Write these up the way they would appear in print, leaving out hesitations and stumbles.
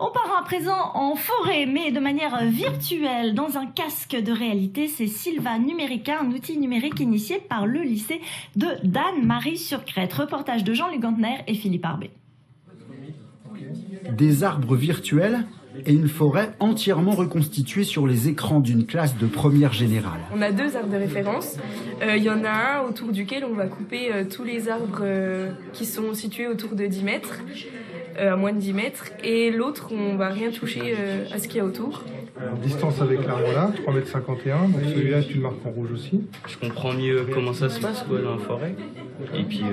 On part à présent en forêt, mais de manière virtuelle, dans un casque de réalité. C'est Sylva Numérica, un outil numérique initié par le lycée de Danemarie-sur-Crète. Reportage de Jean-Luc Gantner et Philippe Arbet. Des arbres virtuels et une forêt entièrement reconstituée sur les écrans d'une classe de première générale. On a 2 arbres de référence. Il y en a un autour duquel on va couper tous les arbres qui sont situés autour de 10 mètres, à moins de 10 mètres, et l'autre, on va rien toucher à ce qu'il y a autour. En distance avec l'arbre là, 3,51 m, donc celui-là tu le marques en rouge aussi. Je comprends mieux comment ça se passe quoi, dans la forêt. Et puis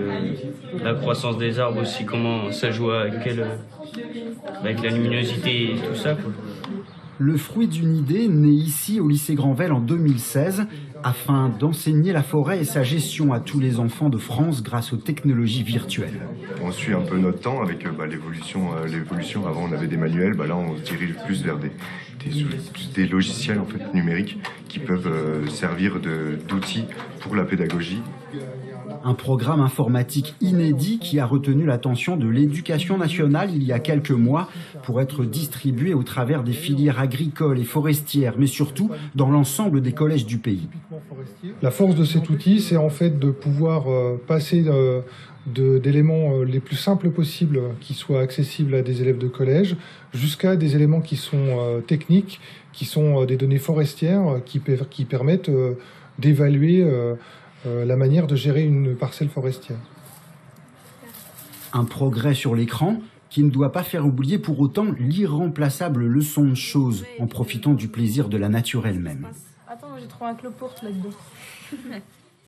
la croissance des arbres aussi, comment ça joue avec la luminosité et tout ça, quoi. Le fruit d'une idée née ici au lycée Granvelle en 2016 afin d'enseigner la forêt et sa gestion à tous les enfants de France grâce aux technologies virtuelles. On suit un peu notre temps avec l'évolution. Avant on avait des manuels, là on se dirige plus vers des logiciels en fait, numériques qui peuvent servir d'outils pour la pédagogie. Un programme informatique inédit qui a retenu l'attention de l'Éducation nationale il y a quelques mois pour être distribué au travers des filières agricoles et forestières, mais surtout dans l'ensemble des collèges du pays. La force de cet outil, c'est en fait de pouvoir passer d'éléments les plus simples possibles qui soient accessibles à des élèves de collège jusqu'à des éléments qui sont techniques, qui sont des données forestières qui permettent d'évaluer la manière de gérer une parcelle forestière. Un progrès sur l'écran qui ne doit pas faire oublier pour autant l'irremplaçable leçon de choses en profitant du plaisir de la nature elle-même. Attends, j'ai trouvé un cloporte là-dedans.